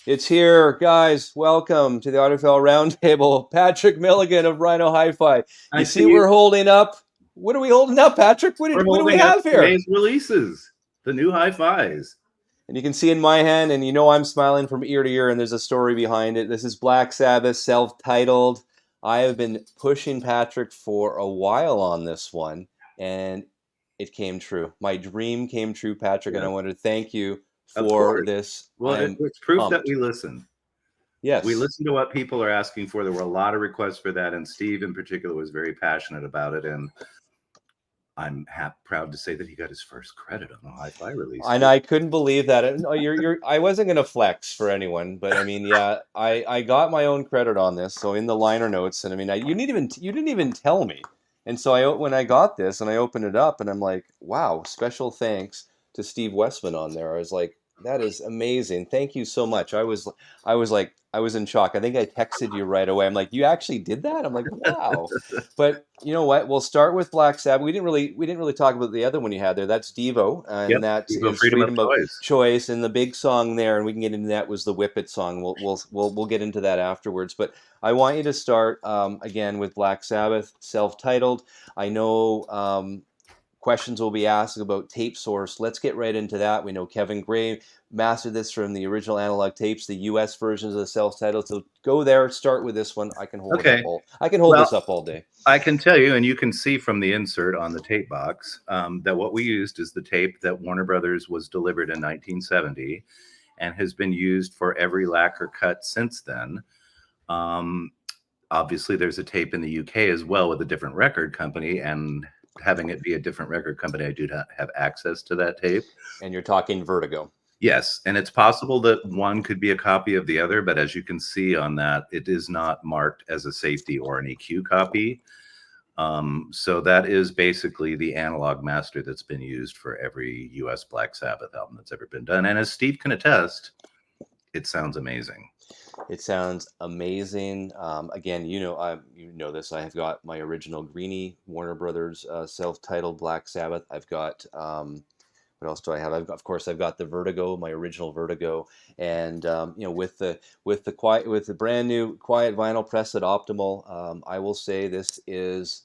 It's here, guys. Welcome to the Audiophile Roundtable. Patrick Milligan of Rhino Hi-Fi. I You see, see we're holding up. What are we holding up, Patrick? What we're do we holding up have here? today's releases, the new hi-fis. And you can see in my hand, and you know I'm smiling from ear to ear, and there's a story behind it. This is Black Sabbath, self-titled. I have been pushing Patrick for a while on this one, and it came true. My dream came true, Patrick, and I Yeah, want to thank you of for course. this. Well, I am it's proof that pumped. we listen. We Yes. listen to what people are asking for. There were a lot of requests for that, and Steve in particular was very passionate about it. And I'm proud to say that he got his first credit on the hi-fi release And too. I couldn't believe that. No, you're. I wasn't gonna flex for anyone, but I mean, yeah, I got my own credit on this. So in the liner notes, and I mean, you didn't even tell me. And so when I got this and I opened it up, and I'm like, wow, special thanks to Steve Westman on there. I was like, that is amazing. Thank you so much. I was in shock. I think I texted you right away. I'm like, you actually did that? I'm like, wow. But you know what? We'll start with Black Sabbath. We didn't really talk about the other one you had there. That's Devo, Yep, and that Devo is freedom of freedom of choice. choice. And the big song there, and we can get into that, was the Whip It song. We'll get into that afterwards. But I want you to start again with Black Sabbath, self-titled. I know questions will be asked about tape source. Let's get right into that. We know Kevin Gray mastered this from the original analog tapes, the US versions of the self-titled. So go there, start with this one. Okay. I can hold Well, this up all day. I can tell you, and you can see from the insert on the tape box, that what we used is the tape that Warner Brothers was delivered in 1970 and has been used for every lacquer cut since then. Um, Obviously, there's a tape in the UK as well with a different record company, and having it be a different record company, I do not have access to that tape. And you're talking Vertigo. Yes, and it's possible that one could be a copy of the other, but as you can see on that, it is not marked as a safety or an EQ copy. So that is basically the analog master that's been used for every US Black Sabbath album that's ever been done. And as Steve can attest, it sounds amazing. It sounds amazing. Again, you know this. I have got my original Greenie Warner Brothers self-titled Black Sabbath. I've got what else do I have? Of course, I've got the Vertigo, my original Vertigo, and with the brand new quiet vinyl press at Optimal. I will say this is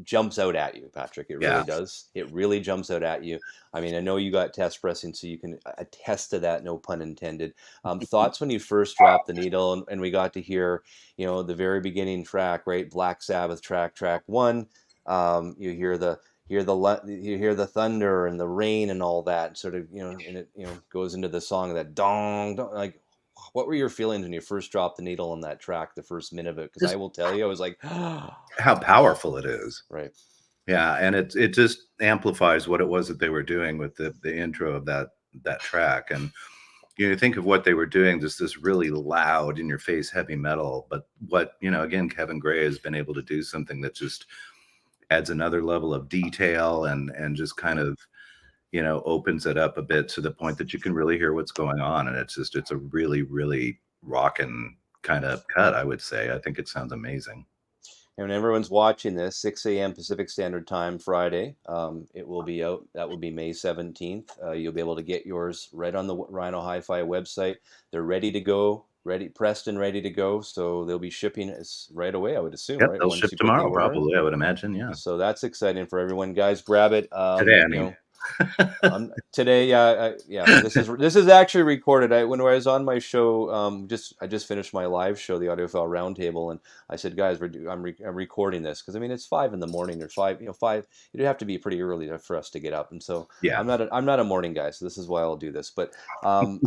jumps out at you, Patrick. It really Yeah. does. It really jumps out at you. I mean, I know you got test pressing, so you can attest to that. No pun intended. Thoughts when you first dropped the needle, and we got to hear, the very beginning track, right? Black Sabbath track one. You hear you hear the thunder and the rain and all that, sort of, and it goes into the song that dong, dong like. What were your feelings when you first dropped the needle on that track, the first minute of it? Because I Just will tell you, I was like, how powerful it is. right. Yeah, and it just amplifies what it was that they were doing with the intro of that track. And think of what they were doing, just this really loud, in your face, heavy metal. But what again, Kevin Gray has been able to do something that just adds another level of detail and just kind of opens it up a bit to the point that you can really hear what's going on. And it's a really, really rocking kind of cut, I would say. I think it sounds amazing. And when everyone's watching this, 6 a.m. Pacific Standard Time Friday, it will be out. That will be May 17th. You'll be able to get yours right on the Rhino Hi-Fi website. They're ready to go, pressed and ready to go. So they'll be shipping us right away, I would assume, Yep, right? they'll Once ship you put the tomorrow order in. probably, I would imagine. Yeah. So that's exciting for everyone. Guys, grab it. Today, I mean. Today, yeah. This is actually recorded. When I was on my show, I just finished my live show, the Audiophile Roundtable, and I said, guys, I'm recording this because I mean it's 5 in the morning or five. Five. It'd have to be pretty early for us to get up, and so Yeah. I'm not a morning guy, so this is why I'll do this. But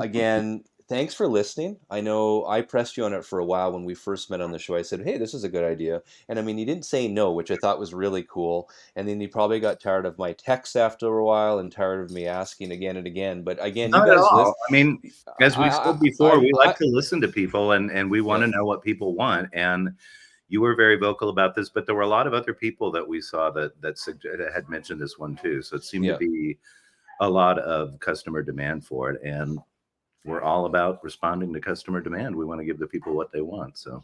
again, thanks for listening. I know I pressed you on it for a while when we first met on the show. I said, hey, this is a good idea, and I mean you didn't say no, which I thought was really cool. And then you probably got tired of my texts after a while and tired of me asking again and again. But again, you Not at guys all. list. I mean, as we said before, we like I to listen to people and we want yeah. to know what people want. And you were very vocal about this, but there were a lot of other people that we saw that had mentioned this one too. So it seemed to Yeah. be a lot of customer demand for it. And we're all about responding to customer demand. We want to give the people what they want. So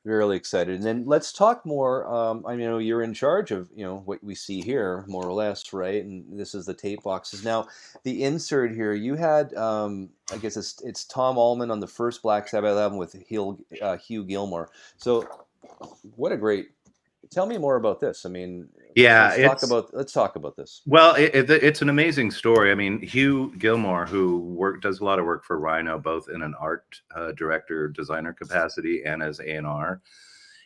Really excited. And then let's talk more. I know you're in charge of, what we see here, more or less, right? And this is the tape boxes. Now, the insert here, you had, I guess it's Tom Allman on the first Black Sabbath album with Hugh Gilmore. So, what a great. Tell me more about this. I mean, Yeah, let's talk about this. well, it's an amazing story. I mean, Hugh Gilmore, who does a lot of work for Rhino, both in an art director, designer capacity and as A&R,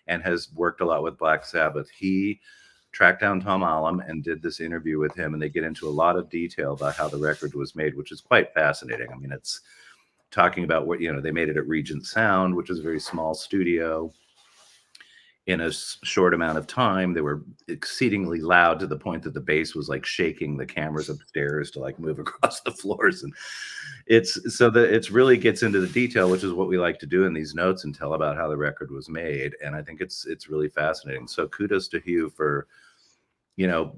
and has worked a lot with Black Sabbath. He tracked down Tom Allman and did this interview with him, and they get into a lot of detail about how the record was made, which is quite fascinating. I mean, it's talking about what, they made it at Regent Sound, which is a very small studio. In a short amount of time, they were exceedingly loud to the point that the bass was like shaking the cameras upstairs to like move across the floors. And it's really gets into the detail, which is what we like to do in these notes, and tell about how the record was made. And I think it's really fascinating. So kudos to Hugh for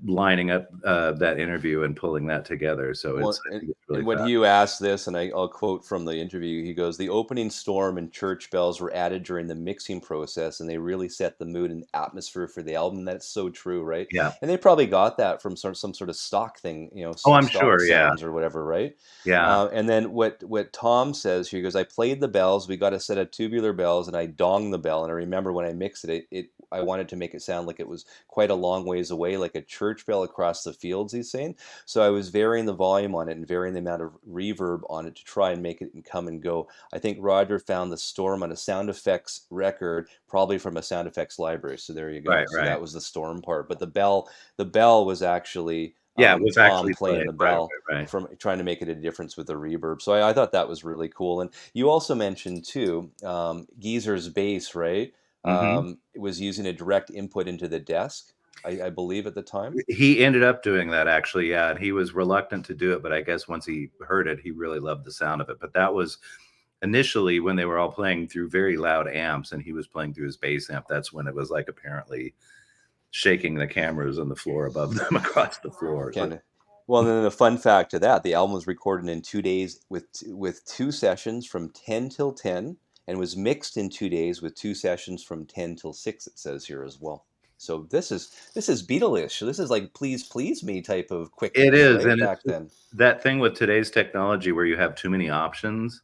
lining up that interview and pulling that together. So Well, I and, think it's really and when fascinating. Hugh asked this, and I'll quote from the interview, he goes, "The opening storm and church bells were added during the mixing process, and they really set the mood and atmosphere for the album." That's so true, right? Yeah. And they probably got that from some sort of stock thing, Oh, I'm stock sure. Yeah. sounds or whatever, right? Yeah. And then what Tom says here, he goes, "I played the bells. We got a set of tubular bells, and I donged the bell. And I remember when I mixed it, I wanted to make it sound like it was quite a long ways away, like a church bell across the fields." He's saying. So I was varying the volume on it and varying the amount of reverb on it to try and make it and come and go. I think Roger found the storm on a sound effects record, probably from a sound effects library. So there you go. Right. So Right. that was the storm part. But the bell was actually Yeah. It was Tom actually playing played. the Right. bell Right. Right. from trying to make it a difference with the reverb. So I thought that was really cool. And you also mentioned too, Geezer's bass, right? Mm-hmm. It was using a direct input into the desk, I believe at the time. He ended up doing that, actually, yeah, and he was reluctant to do it, but I guess once he heard it, he really loved the sound of it. But that was initially when they were all playing through very loud amps, and he was playing through his bass amp. That's when it was like apparently shaking the cameras on the floor above them across the floor. Kind of. Well, and then the fun fact to that, the album was recorded in 2 days with two sessions from 10 till 10, and was mixed in 2 days with two sessions from 10 till 6. It says here as well. So this is Beatles-ish. This is like please please me type of It quickness, is, right? and Back it's then. that thing with today's technology where you have too many options.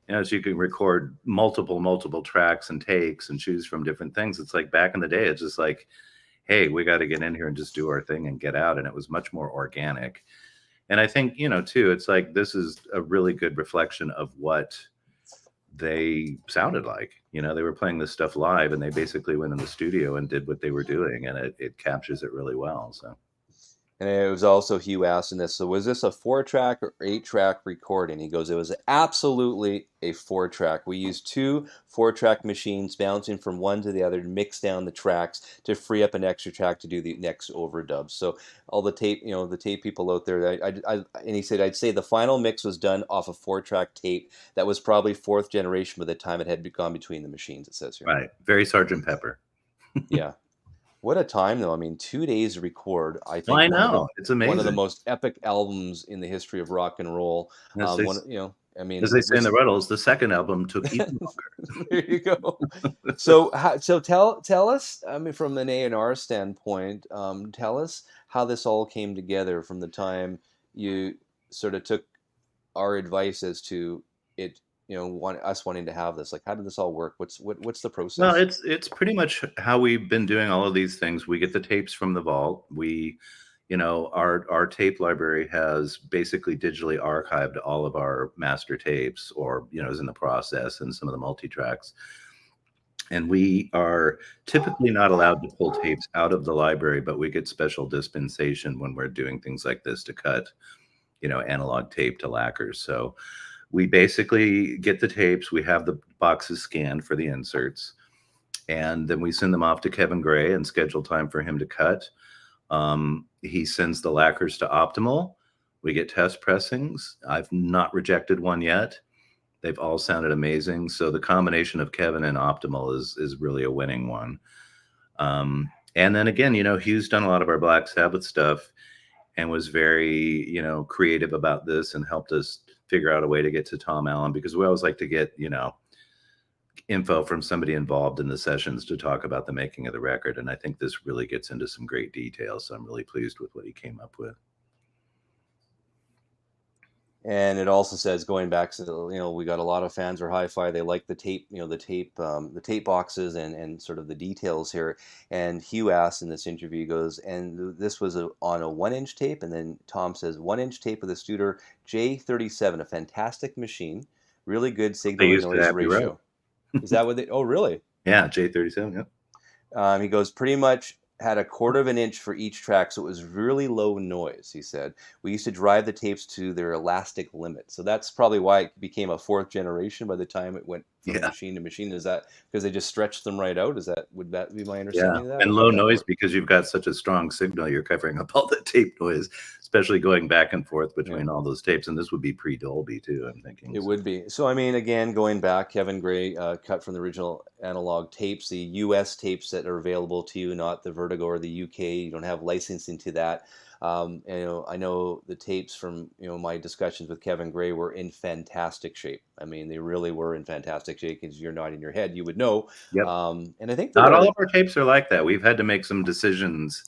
So you can record multiple tracks and takes and choose from different things. It's like back in the day, it's just like, hey, we got to get in here and just do our thing and get out. And it was much more organic. And I think, too, it's like this is a really good reflection of what they sounded like. They were playing this stuff live, and they basically went in the studio and did what they were doing, and it captures it really well. So And it was also Hugh asking this. So was this a 4-track or 8-track recording? He goes, it was absolutely a 4-track. We used two 4-track machines bouncing from one to the other to mix down the tracks to free up an extra track to do the next overdub. So all the tape, the tape people out there, and he said, I'd say the final mix was done off a 4-track tape that was probably fourth generation by the time it had gone between the machines. It says here. right, very Sergeant Pepper. Yeah. What a time, though. I mean, 2 days to record. I Well, think I know, it's one of the amazing. most epic albums in the history of rock and roll. As they, I as mean, they say in the Riddles, the second album took even there you go. So tell us. I mean, from an A&R standpoint, tell us how this all came together from the time you sort of took our advice as to it. Us wanting to have this. Like, how did this all work? What's the Well, process? it's pretty much how we've been doing all of these things. We get the tapes from the vault. Our tape library has basically digitally archived all of our master tapes, or is in the process, and some of the multi tracks. And we are typically not allowed to pull tapes out of the library, but we get special dispensation when we're doing things like this to cut, analog tape to lacquers. So we basically get the tapes. We have the boxes scanned for the inserts, and then we send them off to Kevin Gray and schedule time for him to cut. He sends the lacquers to Optimal. We get test pressings. I've not rejected one yet. They've all sounded amazing. So the combination of Kevin and Optimal is really a winning one. And then again, Hugh's done a lot of our Black Sabbath stuff and was very, creative about this and helped us figure out a way to get to Tom Allen, because we always like to get info from somebody involved in the sessions to talk about the making of the record. And I think this really gets into some great detail. So I'm really pleased with what he came up with. And it also says, going back to, we got a lot of fans for hi-fi. They like the tape, the tape boxes and sort of the details here. And Hugh asks in this interview, he goes, and this was on a 1-inch tape. And then Tom says, 1-inch tape with a Studer J37, a fantastic machine, really good They signal to used it noise at Abbey Road. ratio. Is that what they? Oh, really? Yeah, J37. Yeah. He goes, pretty much had a quarter of an inch for each track, so it was really low noise, he said. We used to drive the tapes to their elastic limit. So that's probably why it became a fourth generation by the time it went from machine to machine. Is that because they just stretched them right out? Would that be my understanding of that? And low noise because you've got such a strong signal, you're covering up all the tape noise, especially going back and forth between all those tapes. And this would be pre-Dolby too, I'm thinking. It would be. So, I mean, again, going back, Kevin Gray cut from the original analog tapes, the US tapes that are available to you, not the Vertigo or the UK. You don't have licensing to that. I know the tapes from, my discussions with Kevin Gray were in fantastic shape. I mean, they really were in fantastic shape. Because you're nodding your head, you would know. Yep. And I think not all of our tapes are like that. We've had to make some decisions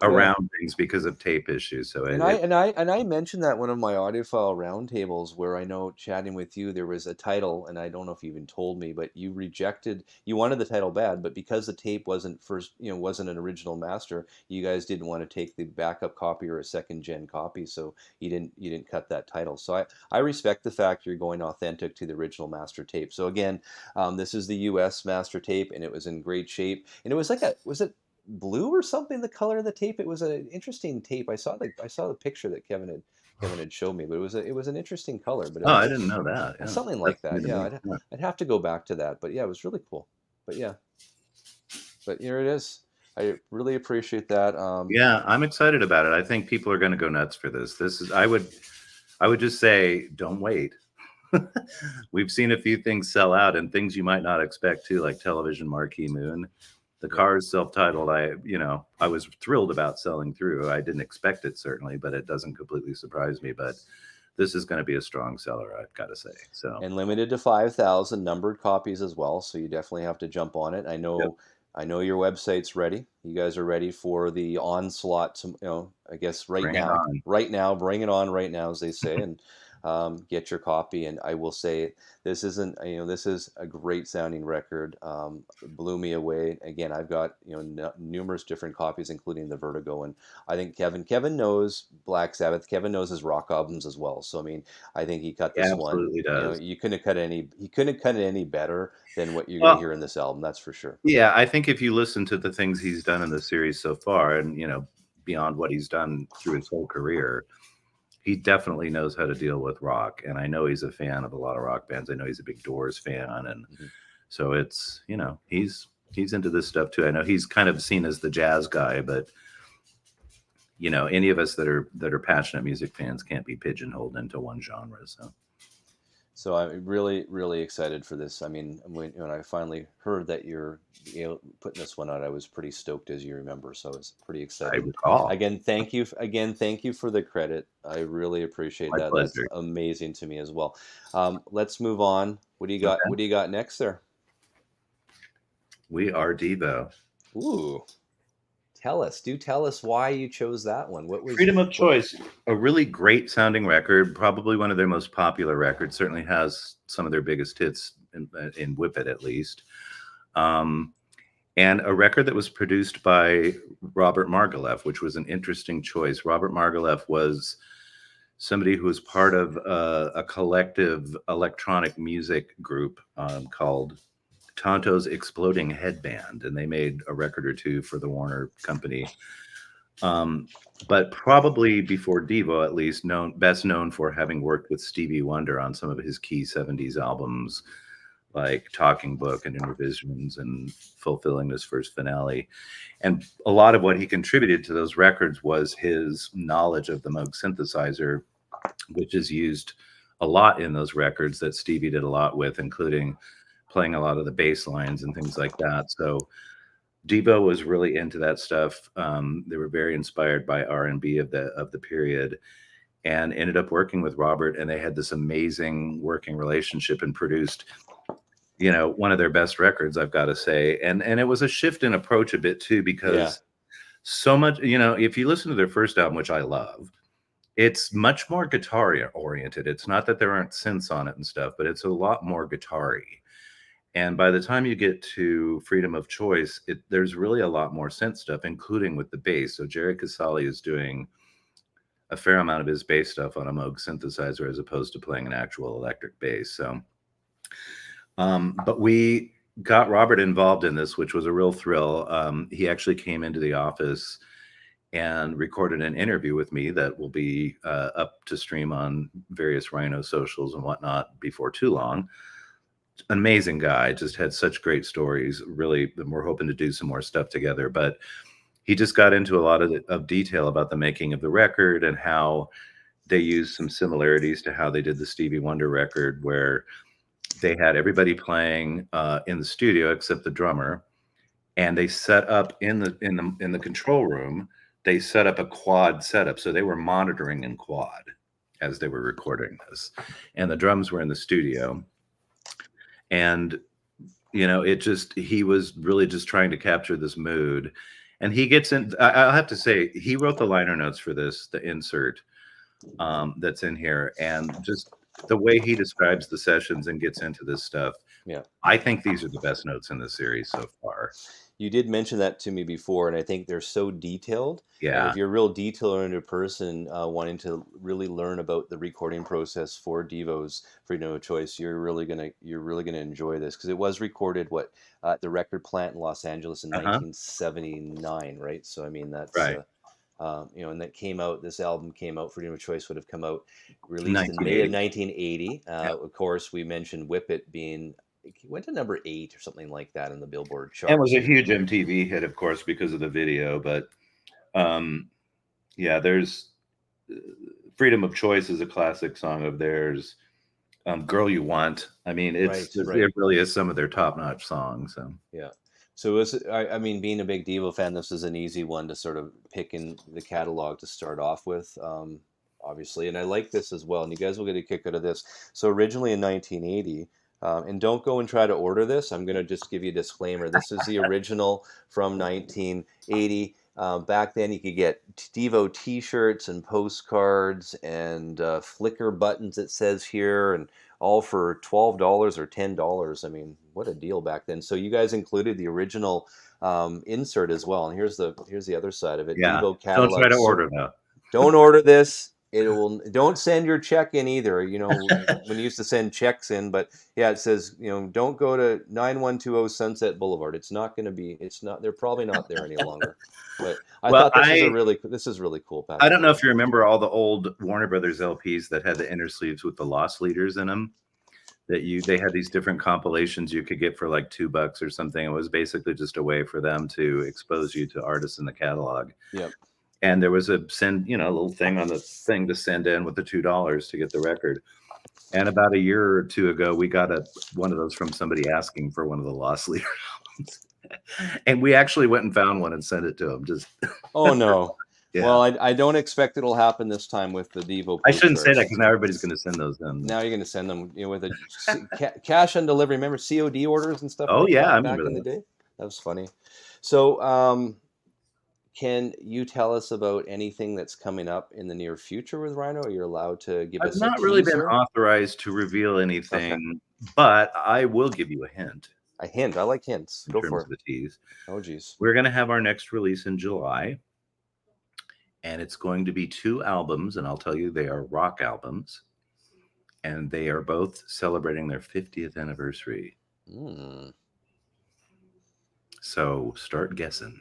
around things because of tape issues. So I mentioned that one of my audiophile roundtables, where I know, chatting with you, there was a title, and I don't know if you even told me, but you wanted the title bad, but because the tape wasn't wasn't an original master, you guys didn't want to take the backup copy or a second gen copy, so you didn't cut that title. So I respect the fact you're going authentic to the original master tape. So again, this is the US master tape, and it was in great shape, and it was was it blue or something, the color of the tape? It was an interesting tape. I saw the picture that Kevin had showed me, but it was an interesting color. But I didn't know that. Yeah. Something like that. Yeah, I'd have to go back to that. But yeah, it was really cool. But yeah, but here it is. I really appreciate that. Yeah, I'm excited about it. I think people are going to go nuts for this. I would just say, don't wait. We've seen a few things sell out, and things you might not expect too, like Television Marquee Moon. The Cars self-titled, I was thrilled about selling through. I didn't expect it, certainly, but it doesn't completely surprise me. But this is going to be a strong seller, I've got to say. So, and limited to 5,000 numbered copies as well. So you definitely have to jump on it. I know your website's ready. You guys are ready for the onslaught. I guess right now, bring it on right now, as they say, and get your copy. And I will say, this is a great sounding record. Blew me away. Again, I've got numerous different copies, including the Vertigo, and I think Kevin knows Black Sabbath. Kevin knows his rock albums as well. So I mean, I think he cut this absolutely one. Does. You couldn't have cut it any better than what you're going to hear in this album. That's for sure. Yeah, I think if you listen to the things he's done in the series so far, and beyond what he's done through his whole career, he definitely knows how to deal with rock. And I know he's a fan of a lot of rock bands. I know he's a big Doors fan, and so it's he's into this stuff too. I know he's kind of seen as the jazz guy, but any of us that are passionate music fans can't be pigeonholed into one genre. So I'm really, really excited for this. I mean, when I finally heard that you're putting this one out, I was pretty stoked, as you remember. So I was pretty excited. I recall. Again, thank you for the credit. I really appreciate My that. pleasure. That's amazing to me as well. Let's move on. What do you got? Okay. What do you got next there? We Are Devo. Ooh. Tell us why you chose that one. What was Freedom of Choice? A really great sounding record, probably one of their most popular records. Certainly has some of their biggest hits in Whip It, at least. And a record that was produced by Robert Margouleff, which was an interesting choice. Robert Margouleff was somebody who was part of a collective electronic music group called Tonto's Exploding Headband, and they made a record or two for the Warner Company. But probably before Devo, at least, best known for having worked with Stevie Wonder on some of his key 70s albums, like Talking Book and Intervisions and Fulfilling This First Finale. And a lot of what he contributed to those records was his knowledge of the Moog synthesizer, which is used a lot in those records that Stevie did a lot with, including playing a lot of the bass lines and things like that. So Devo was really into that stuff. They were very inspired by R&B of the period, and ended up working with Robert, and they had this amazing working relationship and produced, one of their best records, I've got to say. And it was a shift in approach a bit too, because so much, if you listen to their first album, which I love, it's much more guitar oriented. It's not that there aren't synths on it and stuff, but it's a lot more guitar-y. And by the time you get to Freedom of Choice, there's really a lot more synth stuff, including with the bass. So Jerry Casale is doing a fair amount of his bass stuff on a Moog synthesizer as opposed to playing an actual electric bass. So, but we got Robert involved in this, which was a real thrill. He actually came into the office and recorded an interview with me that will be up to stream on various Rhino socials and whatnot before too long. An amazing guy, just had such great stories. Really, we're hoping to do some more stuff together. But he just got into a lot of detail about the making of the record and how they used some similarities to how they did the Stevie Wonder record, where they had everybody playing in the studio except the drummer, and they set up in the control room. They set up a quad setup, so they were monitoring in quad as they were recording this, and the drums were in the studio. And he was really just trying to capture this mood. And he gets in. I'll have to say, he wrote the liner notes for this, the insert that's in here, and just the way he describes the sessions and gets into this stuff. Yeah, I think these are the best notes in this series so far. you did mention that to me before, and I think they're so detailed. And Yeah. if you're a real detail-oriented person wanting to really learn about the recording process for Devo's Freedom of Choice, you're really gonna enjoy this, because it was recorded at the record plant in Los Angeles in 1979, right? So I mean that's Right. and that came out. This album came out. Freedom of Choice would have come out, released in May of 1980. 1980. Yeah. Of course, we mentioned Whip It being. It went to number 8 or something like that in the Billboard And it was charts. a huge MTV hit, of course, because of the video. But there's Freedom of Choice is a classic song of theirs. Girl You Want. I mean, Right. it really is some of their top-notch songs. So. Yeah. So it was, I mean, being a big Devo fan, this is an easy one to sort of pick in the catalog to start off with, obviously. And I like this as well. And you guys will get a kick out of this. So originally in 1980, and don't go and try to order this. I'm going to just give you a disclaimer. This is the original from 1980. Back then, you could get Devo T-shirts and postcards and Flickr buttons, it says here, and all for $12 or $10. I mean, what a deal back then. So you guys included the original insert as well. And here's the other side of it. Yeah. Devo Don't try catalog. to order though. Don't order this. Don't send your check in either. When you used to send checks in, but yeah, it says, don't go to 9120 Sunset Boulevard. It's not going to be. It's not. They're probably not there any longer. But I thought this is really cool, Patrick. I don't know if you remember all the old Warner Brothers LPs that had the inner sleeves with the loss leaders in them. They had these different compilations you could get for like $2 or something. It was basically just a way for them to expose you to artists in the catalog. Yep. And there was a little thing on the thing to send in with the $2 to get the record. And about a year or two ago, we got one of those from somebody asking for one of the loss leader albums. And we actually went and found one and sent it to them. Oh no. Yeah. Well, I don't expect it'll happen this time with the Devo. I shouldn't say that, because now everybody's going to send those in. Now you're going to send them, with a cash on delivery. Remember COD orders and stuff? Oh like yeah, that I remember back in the day. That was funny. So, can you tell us about anything that's coming up in the near future with Rhino? Are you allowed to give us a teaser? I've not really been authorized to reveal anything, but I will give you a hint. A hint? I like hints. Go for it. The tease. Oh, geez. We're going to have our next release in July, and it's going to be 2 albums, and I'll tell you, they are rock albums, and they are both celebrating their 50th anniversary. So start guessing.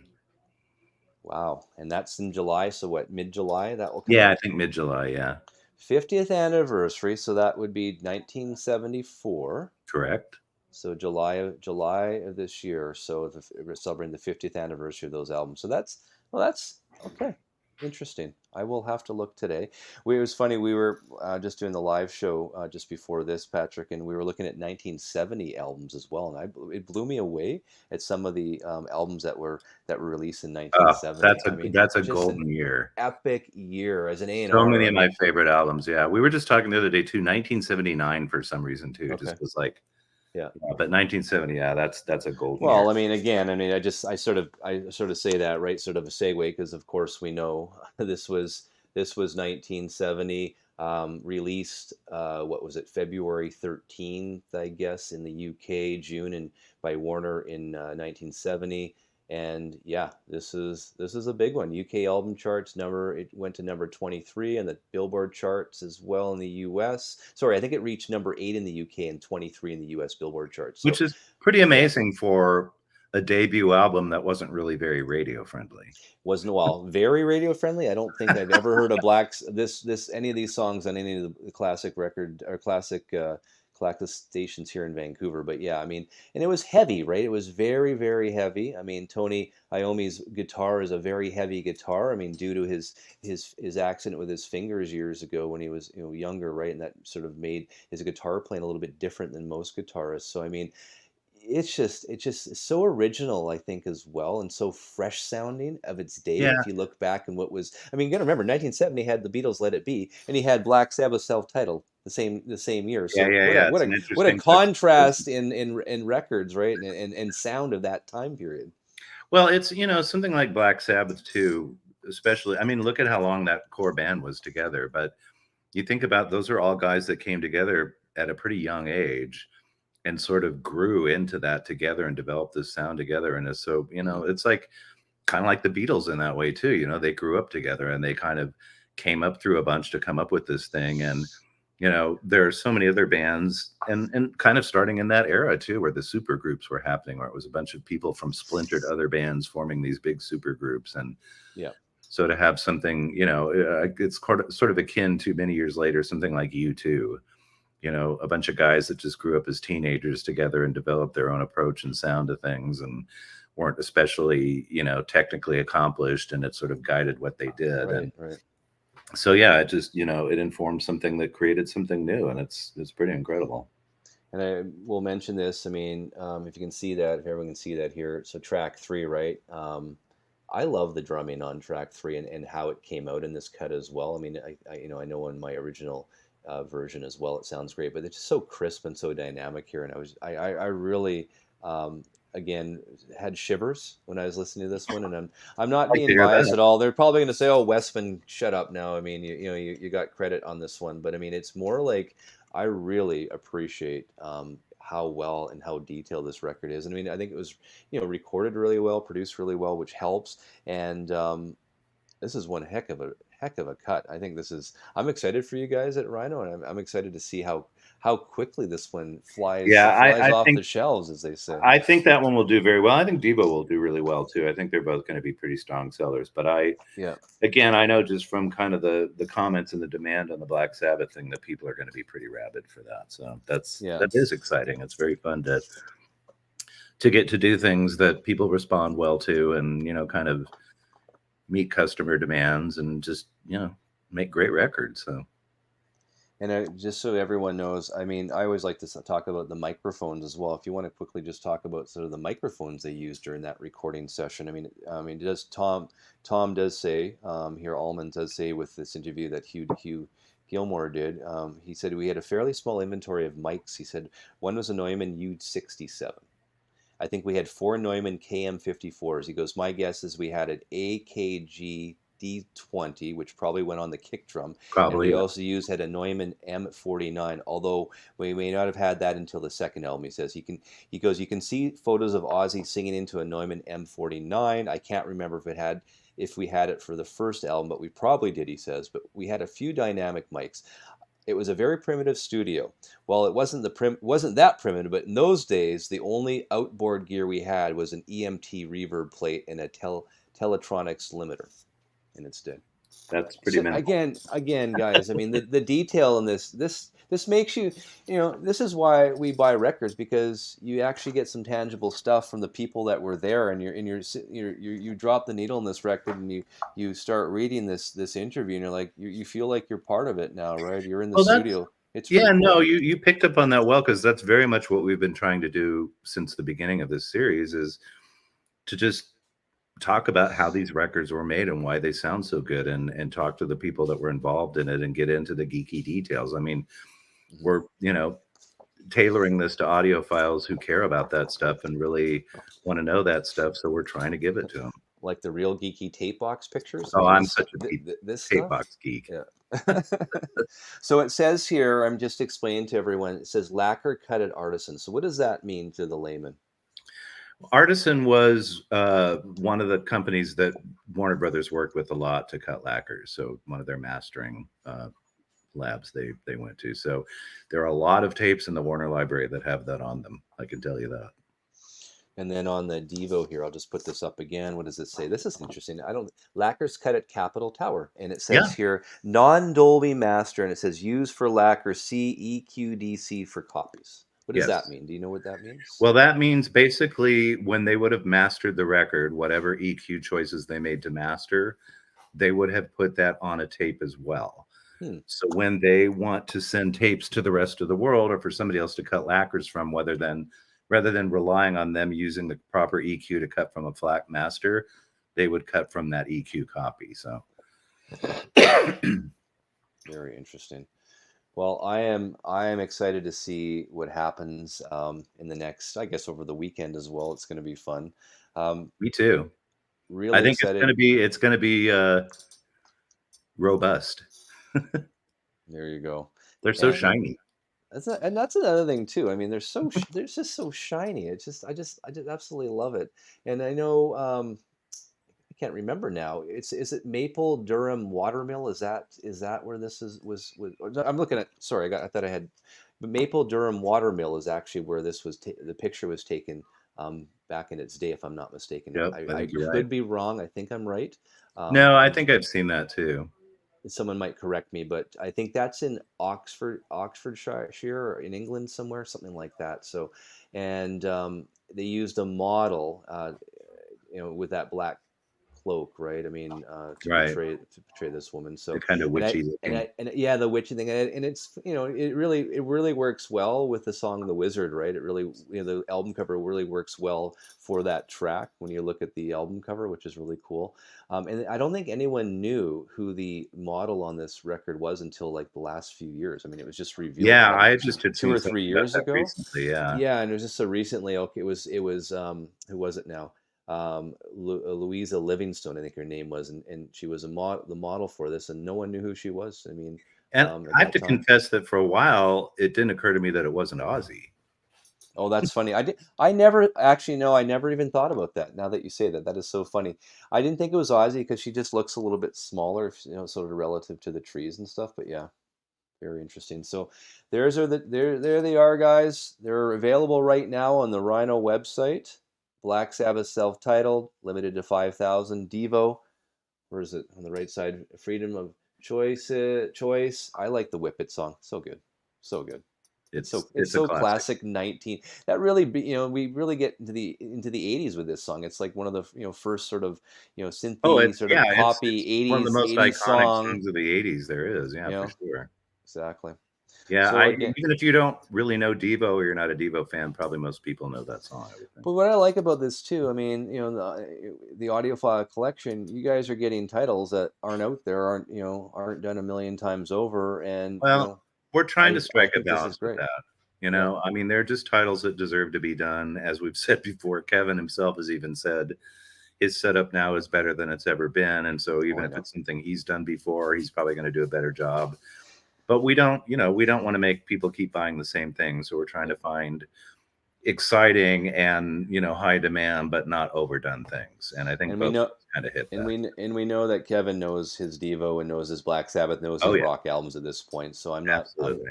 Wow. And that's in July. So what, mid-July that will come Yeah, out? I think mid-July, yeah. 50th anniversary. So that would be 1974. Correct. So July of this year. So we're celebrating the 50th anniversary of those albums. So that's okay. Interesting. I will have to look today. It was funny. We were just doing the live show just before this, Patrick, and we were looking at 1970 albums as well. And it blew me away at some of the albums that were released in 1970. That's a golden year. Epic year as an A&R. So many of my favorite albums. Yeah, we were just talking the other day too. 1979 for some reason too. Okay. Just was like Yeah. But 1970, yeah, that's a golden Well, era. I mean, again, I mean, I sort of say that, right, sort of a segue, because of course we know this was 1970, released, what was it, February 13th, I guess, in the UK, June, and by Warner in 1970. And yeah, this is a big one. UK album charts number, it went to number 23 and the Billboard charts as well in the US. Sorry, I think it reached number 8 in the UK and 23 in the US Billboard charts. So Which is pretty yeah, amazing for a debut album that wasn't really very radio friendly. wasn't a while. Very radio friendly. I don't think I've ever heard of this any of these songs on any of the classic record or classic stations here in Vancouver. But yeah, I mean, and it was heavy, right? It was very, very heavy. I mean, Tony Iommi's guitar is a very heavy guitar. I mean, due to his accident with his fingers years ago when he was, younger, right? And that sort of made his guitar playing a little bit different than most guitarists. So I mean, it's just so original, I think, as well, and so fresh sounding of its day. Yeah, If you look back and what was, I mean, you got to remember, 1970 had the Beatles' "Let It Be," and he had Black Sabbath self-titled the same year. yeah, So yeah, what a yeah. what It's a an what a interesting contrast juxtaposition. in records, right, and sound of that time period. Well, it's something like Black Sabbath too, especially. I mean, look at how long that core band was together. But you think about those are all guys that came together at a pretty young age and sort of grew into that together and developed this sound together. And so, Mhm. it's like kind of like the Beatles in that way too. They grew up together and they kind of came up through a bunch to come up with this thing. And there are so many other bands and kind of starting in that era too, where the super groups were happening, where it was a bunch of people from splintered other bands forming these big super groups. And Yeah, so to have something, it's sort of akin to many years later, something like U2, a bunch of guys that just grew up as teenagers together and developed their own approach and sound to things and weren't especially, technically accomplished, and it sort of guided what they did. right, And right. so, yeah, it just, it informed something that created something new, and it's pretty incredible. And I will mention this. I mean, if you can see that, if everyone can see that here. So track three, right? I love the drumming on track three and how it came out in this cut as well. I mean, I know in my original version as well, it sounds great, but it's just so crisp and so dynamic here. And I really, um, again, had shivers when I was listening to this one. And I'm not I like to being hear biased that. at all. They're probably going to say, "Oh, Westman, shut up now." I mean, you got credit on this one, but I mean, it's more like I really appreciate how well and how detailed this record is. And I mean, I think it was, recorded really well, produced really well, which helps. And this is one heck of a cut. I think this is. I'm excited for you guys at Rhino, and I'm excited to see how quickly this one flies Yeah, flies I off think the shelves, as they say. I think that one will do very well. I think Devo will do really well too. I think they're both going to be pretty strong sellers. But Yeah, again, I know just from kind of the comments and the demand on the Black Sabbath thing that people are going to be pretty rabid for that. So yeah. that is exciting. It's very fun to get to do things that people respond well to, and kind of meet customer demands and just make great records. So And just so everyone knows, I mean, I always like to talk about the microphones as well. If you want to quickly just talk about sort of the microphones they used during that recording session. I mean, does Tom does say here, Allman does say with this interview that Hugh Gilmore did. He said we had a fairly small inventory of mics. He said one was a Neumann U67. I think we had four Neumann KM54s. He goes, my guess is we had an AKG D20, which probably went on the kick drum, and probably we also had a Neumann M49. Although we may not have had that until the second album. He says he goes, you can see photos of Ozzy singing into a Neumann M49. I can't remember if we had it for the first album, but we probably did. He says, but we had a few dynamic mics. It was a very primitive studio. Well, it wasn't that primitive, but in those days, the only outboard gear we had was an EMT reverb plate and a Teletronics limiter, and it's dead. that's pretty So minimal. again, guys, I mean, the detail in this makes you, this is why we buy records, because you actually get some tangible stuff from the people that were there, and you drop the needle in this record, and you start reading this interview, and you're like, you feel like you're part of it now, right? You're in the Well, that's studio. It's yeah, pretty no, cool. you picked up on that well, because that's very much what we've been trying to do since the beginning of this series, is to just talk about how these records were made and why they sound so good, and talk to the people that were involved in it and get into the geeky details. I mean, Mhm. we're tailoring this to audiophiles who care about that stuff and really want to know that stuff. So we're trying to give it to them. Like the real geeky tape box pictures. I Oh, mean, I'm this such a this tape stuff. box geek. Yeah. So it says here, I'm just explaining to everyone. It says lacquer cut at artisan. So what does that mean to the layman? Artisan was one of the companies that Warner Brothers worked with a lot to cut lacquers. So one of their mastering labs they went to. So there are a lot of tapes in the Warner library that have that on them. I can tell you that. And then on the Devo here, I'll just put this up again. What does it say? This is interesting. I don't lacquers cut at Capitol Tower, and it Yeah. says here non-Dolby master, and it says used for lacquer C EQDC for copies. What does that Yes. mean? Do you know what that means? Well, that means basically when they would have mastered the record, whatever EQ choices they made to master, they would have put that on a tape as well. Hmm. So when they want to send tapes to the rest of the world or for somebody else to cut lacquers from, rather than relying on them using the proper EQ to cut from a flat master, they would cut from that EQ copy. So Very interesting. Well, I am excited to see what happens in the next, I guess, over the weekend as well. It's going to be fun. me too. I Really think excited. it's gonna be robust. There you go. They're so And shiny. and that's another thing too. I mean, they're just so shiny. It's just I just absolutely love it. And I know I can't remember now. Is it Maple Durham Watermill? Is that where this was? Or no, I'm looking at. Sorry, I thought I had. But Maple Durham Watermill is actually where this was. The picture was taken back in its day, if I'm not mistaken. Yep, I I think you're right. could be wrong. I think I'm right. No, I And think I've seen that too. someone might correct me, but I think that's in Oxfordshire, or in England somewhere, something like that. So, and they used a model, with that black cloak, right? I mean, Right. to portray this woman. They're So, kind of and I witchy looking. and yeah, the witchy thing, and it's it really works well with the song "The Wizard," right? It really, the album cover really works well for that track when you look at the album cover, which is really cool. And I don't think anyone knew who the model on this record was until like the last few years. I mean, it was just revealed Yeah, probably I just had two seen or something three about years that ago. recently. Yeah. Yeah, and it was just so recently. Okay, it was who was it now? Louisa Livingstone, I think her name was, and she was the model for this, and no one knew who she was. I mean, And at I have that to time. confess that for a while, it didn't occur to me that it wasn't Ozzy. Oh, that's funny. I never actually know. I never even thought about that. Now that you say that, that is so funny. I didn't think it was Ozzy because she just looks a little bit smaller, sort of relative to the trees and stuff. But yeah, very interesting. So there they are, guys. They're available right now on the Rhino website. Black Sabbath self-titled, limited to 5,000. Devo, where is it on the right side? Freedom of choice. Choice. I like the Whip It song. So good, so good. It's It's a so classic. classic 19. That really we really get into the 80s with this song. It's like one of the first sort of Oh, synthy sort of it's poppy one of the 80s most 80s iconic song. songs of the '80s there is. Yeah, You for know sure. exactly. Yeah, So I again, even if you don't really know Devo or you're not a Devo fan, probably most people know that song, I would think. but what I like about this too, I mean, the audiophile collection, you guys are getting titles that aren't out there, aren't done a million times over, and Well, we're trying to I strike a think this is balance with great. that. Yeah, I mean, they're just titles that deserve to be done. As we've said before, Kevin himself has even said his setup now is better than it's ever been. And so oh, even I if know. it's something he's done before, he's probably going to do a better job. But we don't want to make people keep buying the same thing. So we're trying Yeah. to find exciting and high demand, but not overdone things. And I think And we both of know, us kind of hit and that. we know that Kevin knows his Devo and knows his Black Sabbath, knows Oh his yeah, rock albums at this point. So I'm not, absolutely.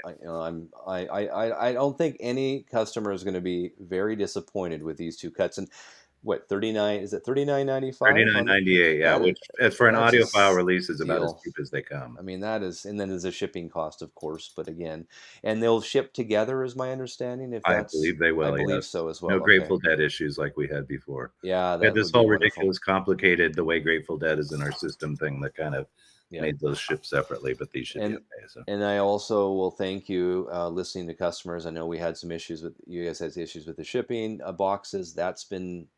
I don't think any customer is going to be very disappointed with these two cuts. And what 39 is it 39.95 on 39.98, yeah, that? which as for an That's a audiophile release is about as steal. cheap as they come. I mean, that is, and then there's a shipping cost, of course. But again, and they'll ship together, is my understanding. If I that's, believe they I will, believe yes. so as No well. Okay, Grateful Dead issues like we had before. yeah, We had that this would be whole wonderful. ridiculous, complicated, the way Grateful Dead is in our system thing that kind of Yeah. made those shipped separately, but these should be And okay. So and I also will thank you, listening to customers. I know we had some issues with you guys had issues with the shipping boxes. That's been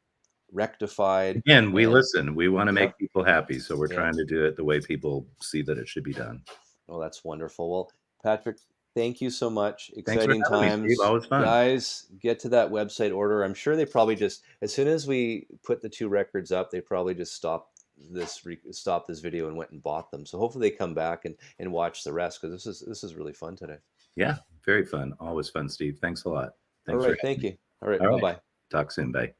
rectified. again, we And listen. We want to yeah, make people happy, so we're yeah. trying to do it the way people see that it should be done. Oh, that's wonderful. Well, Patrick, Thank you so much. Thanks for Exciting having me, Steve. times. Always fun. Guys, get to that website order. I'm sure they probably just, as soon as we put the 2 records up, they probably just stopped this video and went and bought them. So hopefully they come back and watch the rest, because this is really fun today. Yeah, very fun. Always fun, Steve. Thanks a lot. All Thanks for right, thank having me. you. All right, All right. bye-bye. Talk soon. Bye.